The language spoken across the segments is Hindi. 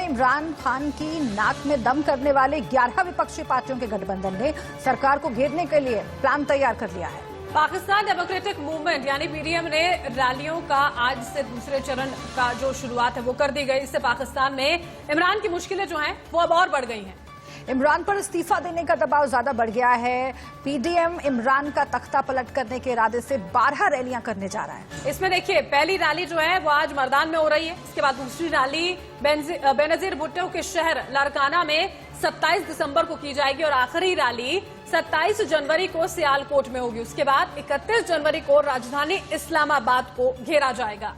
इमरान खान की नाक में दम करने वाले 11 विपक्षी पार्टियों के गठबंधन ने सरकार को घेरने के लिए प्लान तैयार कर लिया है। पाकिस्तान डेमोक्रेटिक मूवमेंट यानी पीडीएम ने रैलियों का आज से दूसरे चरण का जो शुरुआत है वो कर दी गई। इससे पाकिस्तान में इमरान की मुश्किलें जो हैं वो अब और बढ़ गई हैं। इमरान पर इस्तीफा देने का दबाव ज्यादा बढ़ गया है। पीडीएम इमरान का तख्ता पलट करने के इरादे से 12 रैलियां करने जा रहा है। इसमें देखिए पहली रैली जो है वो आज मर्दान में हो रही है। इसके बाद दूसरी रैली बेनजीर भुट्टो के शहर लारकाना में 27 दिसंबर को की जाएगी और आखिरी रैली 27 जनवरी को सियालकोट में होगी। उसके बाद 31 जनवरी को राजधानी इस्लामाबाद को घेरा जाएगा।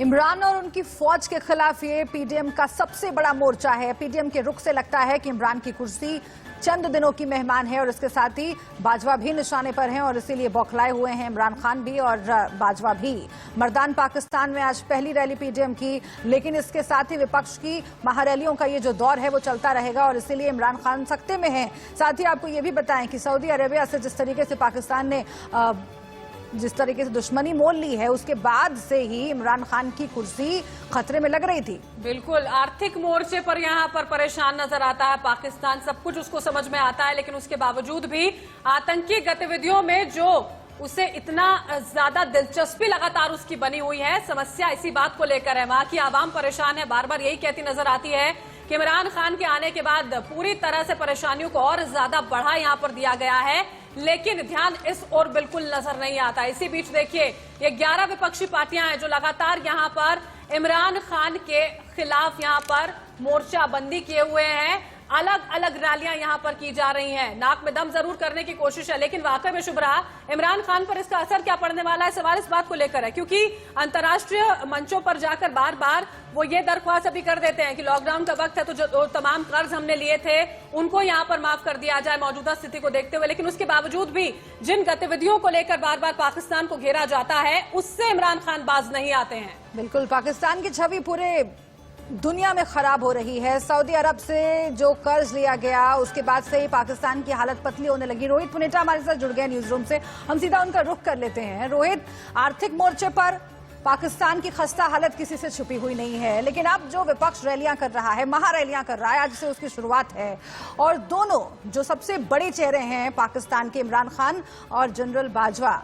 इमरान और उनकी फौज के खिलाफ ये पीडीएम का सबसे बड़ा मोर्चा है। पीडीएम के रुख से लगता है कि इमरान की कुर्सी चंद दिनों की मेहमान है और इसके साथ ही बाजवा भी निशाने पर हैं और इसीलिए बौखलाए हुए हैं इमरान खान भी और बाजवा भी। मर्दान पाकिस्तान में आज पहली रैली पीडीएम की, लेकिन इसके साथ ही विपक्ष की महारैलियों का ये जो दौर है वो चलता रहेगा और इसीलिए इमरान खान सख्ते में हैं। साथ ही आपको ये भी बताएं कि सऊदी अरेबिया से जिस तरीके से पाकिस्तान ने जिस तरीके से दुश्मनी मोल ली है उसके बाद से ही इमरान खान की कुर्सी खतरे में लग रही थी। बिल्कुल, आर्थिक मोर्चे पर यहाँ पर परेशान नजर आता है पाकिस्तान। सब कुछ उसको समझ में आता है, लेकिन उसके बावजूद भी आतंकी गतिविधियों में जो उसे इतना ज्यादा दिलचस्पी लगातार उसकी बनी हुई है, समस्या इसी बात को लेकर है। वहां की आवाम परेशान है, बार बार यही कहती नजर आती है कि इमरान खान के आने के बाद पूरी तरह से परेशानियों को और ज्यादा बढ़ा यहाँ पर दिया गया है, लेकिन ध्यान इस ओर बिल्कुल नजर नहीं आता। इसी बीच देखिए ये 11 विपक्षी पार्टियां हैं जो लगातार यहाँ पर इमरान खान के खिलाफ यहाँ पर मोर्चाबंदी किए हुए हैं। अलग अलग रैलियां यहां पर की जा रही हैं। नाक में दम जरूर करने की कोशिश है, लेकिन वाकई में शुभ रहा इमरान खान पर इसका असर क्या पड़ने वाला है, सवाल इस बात को लेकर है क्योंकि अंतर्राष्ट्रीय मंचों पर जाकर बार बार वो ये दरख्वास्त अभी कर देते हैं कि लॉकडाउन का वक्त है तो जो तमाम कर्ज हमने लिए थे उनको यहां पर माफ कर दिया जाए मौजूदा स्थिति को देखते हुए। लेकिन उसके बावजूद भी जिन गतिविधियों को लेकर बार बार पाकिस्तान को घेरा जाता है उससे इमरान खान बाज नहीं आते हैं। बिल्कुल, पाकिस्तान की छवि पूरे दुनिया में खराब हो रही है। सऊदी अरब से जो कर्ज लिया गया उसके बाद से ही पाकिस्तान की हालत पतली होने लगी। रोहित पुनेटा हमारे साथ जुड़ गए न्यूज रूम से, हम सीधा उनका रुख कर लेते हैं। रोहित, आर्थिक मोर्चे पर पाकिस्तान की खस्ता हालत किसी से छुपी हुई नहीं है, लेकिन अब जो विपक्ष रैलियां कर रहा है, महारैलियां कर रहा है, आज से उसकी शुरुआत है और दोनों जो सबसे बड़े चेहरे हैं पाकिस्तान के, इमरान खान और जनरल बाजवा।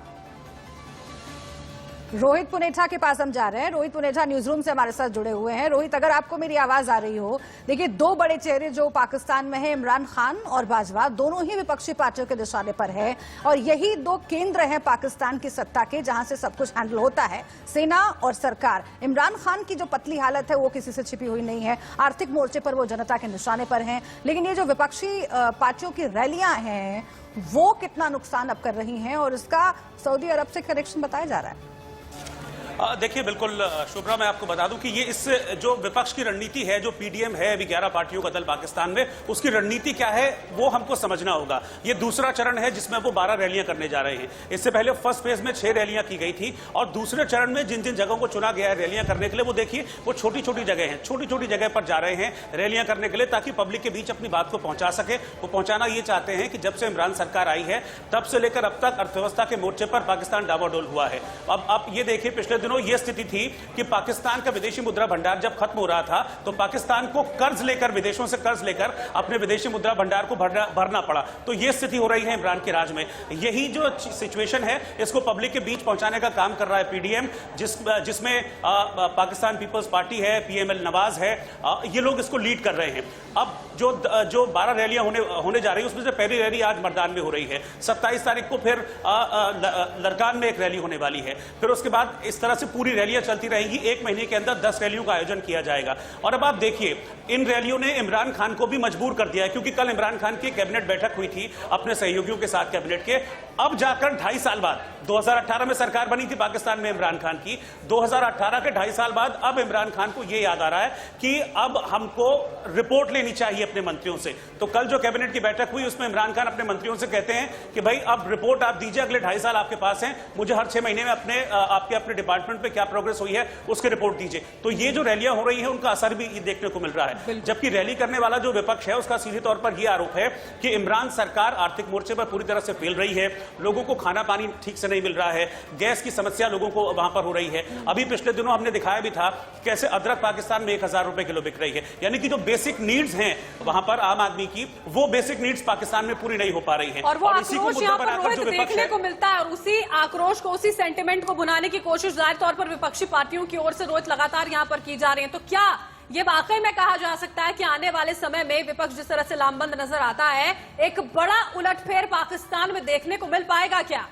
रोहित पुनेठा के पास हम जा रहे हैं। रोहित पुनेठा न्यूज रूम से हमारे साथ जुड़े हुए हैं। रोहित, अगर आपको मेरी आवाज आ रही हो, देखिए दो बड़े चेहरे जो पाकिस्तान में हैं, इमरान खान और बाजवा, दोनों ही विपक्षी पार्टियों के निशाने पर है और यही दो केंद्र हैं पाकिस्तान की सत्ता के जहां से सब कुछ हैंडल होता है, सेना और सरकार। इमरान खान की जो पतली हालत है वो किसी से छिपी हुई नहीं है। आर्थिक मोर्चे पर वो जनता के निशाने पर हैं, लेकिन ये जो विपक्षी पार्टियों की रैलियां हैं वो कितना नुकसान अब कर रही हैं और इसका सऊदी अरब से कनेक्शन बताया जा रहा है। देखिए, बिल्कुल शुभ्रा, मैं आपको बता दूं कि ये इस जो विपक्ष की रणनीति है, जो पीडीएम है अभी 11 पार्टियों का दल पाकिस्तान में, उसकी रणनीति क्या है वो हमको समझना होगा। ये दूसरा चरण है जिसमें वो 12 रैलियां करने जा रहे हैं। इससे पहले फर्स्ट फेज में 6 रैलियां की गई थी और दूसरे चरण में जिन जिन जगहों को चुना गया है रैलियां करने के लिए, वो देखिए वो छोटी छोटी जगह हैं, छोटी छोटी जगह पर जा रहे हैं रैलियां करने के लिए ताकि पब्लिक के बीच अपनी बात को पहुंचा सके। वो पहुंचाना ये चाहते हैं कि जब से इमरान सरकार आई है तब से लेकर अब तक अर्थव्यवस्था के मोर्चे पर पाकिस्तान डावाडोल हुआ है। अब आप ये देखिए, पिछले दिनों ये स्थिति थी कि पाकिस्तान का विदेशी मुद्रा भंडार जब खत्म हो रहा था तो पाकिस्तान को कर्ज लेकर, विदेशों से कर्ज लेकर अपने विदेशी मुद्रा भंडार को भरना पड़ा। तो यह स्थिति हो रही है इमरान के राज में। यही जो सिचुएशन है इसको पब्लिक के बीच पहुंचाने का काम कर रहा है पीडीएम, जिसमें पाकिस्तान पीपल्स पार्टी है, पीएमएल नवाज है, ये लोग इसको लीड कर रहे हैं। अब जो 12 रैलियां होने जा रही है उसमें से पहली रैली आज मर्दान में हो रही है। 27 तारीख को फिर लरकान में एक रैली होने वाली है। फिर उसके बाद इस तरह से पूरी रैलियां चलती रहेगी। एक महीने के अंदर 10 रैलियों का आयोजन किया जाएगा। और अब आप देखिए, इन रैलियों ने इमरान खान को भी मजबूर कर दिया है क्योंकि कल इमरान खान की कैबिनेट बैठक हुई थी अपने सहयोगियों के साथ कैबिनेट के। अब जाकर 2.5 साल बाद, 2018 में सरकार बनी थी पाकिस्तान में इमरान खान की, 2018 के 2.5 साल बाद अब इमरान खान को यह याद आ रहा है कि अब हमको रिपोर्ट लेनी चाहिए अपने मंत्रियों से। तो कल जो कैबिनेट की बैठक हुई उसमें इमरान खान अपने मंत्रियों से कहते हैं कि भाई अब रिपोर्ट आप दीजिए, अगले 2.5 साल आपके पास हैं, मुझे हर 6 महीने में आपके अपने डेवलपमेंट पे क्या प्रोग्रेस हुई है उसकी रिपोर्ट दीजिए। तो ये जो रैलियां हो रही हैं उनका असर भी देखने को मिल रहा है। जबकि रैली करने वाला जो विपक्ष है उसका सीधे तौर पर यह आरोप है कि इमरान सरकार आर्थिक मोर्चे पर पूरी तरह से फेल रही है, लोगों को खाना पानी ठीक से नहीं मिल रहा है, गैस की समस्या लोगों को वहां पर हो रही है। अभी पिछले दिनों हमने दिखाया भी था कैसे अदरक पाकिस्तान में 1000 रुपए किलो बिक रही है। यानी कि जो बेसिक नीड्स हैं वहां पर आम आदमी की, वो बेसिक नीड्स पाकिस्तान में पूरी नहीं हो पा रही हैं। और वो इसी को आक्रोश मुद्दा यहाँ पर बनाकर जो रोहित विपक्ष देखने है, को मिलता है और उसी आक्रोश को, उसी सेंटिमेंट को बुनाने की कोशिश जाहिर तौर पर विपक्षी पार्टियों की ओर से रोहित लगातार यहाँ पर की जा रही है। तो क्या ये वाकई में कहा जा सकता है कि आने वाले समय में विपक्ष जिस तरह से लामबंद नजर आता है, एक बड़ा उलटफेर पाकिस्तान में देखने को मिल पाएगा क्या?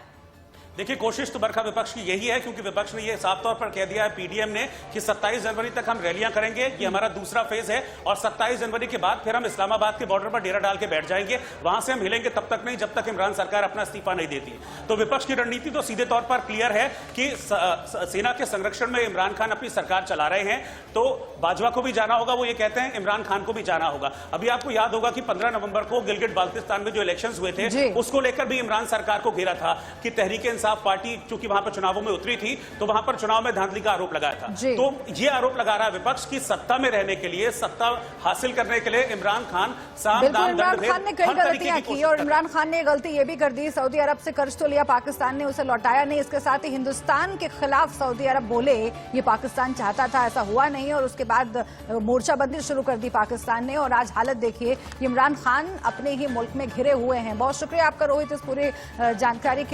देखिए, कोशिश तो बरखा विपक्ष की यही है, क्योंकि विपक्ष ने ये साफ तौर पर कह दिया है पीडीएम ने कि 27 जनवरी तक हम रैलियां करेंगे, ये हमारा दूसरा फेज है और 27 जनवरी के बाद फिर हम इस्लामाबाद के बॉर्डर पर डेरा डाल के बैठ जाएंगे, वहां से हम हिलेंगे तब तक नहीं जब तक इमरान सरकार अपना इस्तीफा नहीं देती। तो विपक्ष की रणनीति तो सीधे तौर पर क्लियर है कि सेना के संरक्षण में इमरान खान अपनी सरकार चला रहे हैं, तो बाजवा को भी जाना होगा, वो ये कहते हैं इमरान खान को भी जाना होगा। अभी आपको याद होगा कि 15 नवंबर को गिलगिट बाल्टिस्तान में जो इलेक्शंस हुए थे उसको लेकर भी इमरान सरकार को घेरा था कि तहरीक इंसाफ पार्टी चूंकि वहां पर चुनावों में उतरी थी तो वहां पर चुनाव में धांधली का आरोप लगाया था। तो ये आरोप लगा रहा है विपक्ष की सत्ता में रहने के लिए, सत्ता हासिल करने के लिए इमरान खान इमरान खान ने कई गलतियां की और इमरान खान ने गलती ये भी कर दी, सऊदी अरब से कर्ज तो लिया, पाकिस्तान ने उसे लौटाया नहीं। इसके साथ ही हिंदुस्तान के खिलाफ सऊदी अरब बोले, ये पाकिस्तान चाहता था, ऐसा हुआ नहीं और उसके बाद मोर्चाबंदी शुरू कर दी पाकिस्तान ने। और आज हालत देखिए, इमरान खान अपने ही मुल्क में घिरे हुए हैं। बहुत शुक्रिया आपका रोहित इस पूरी जानकारी के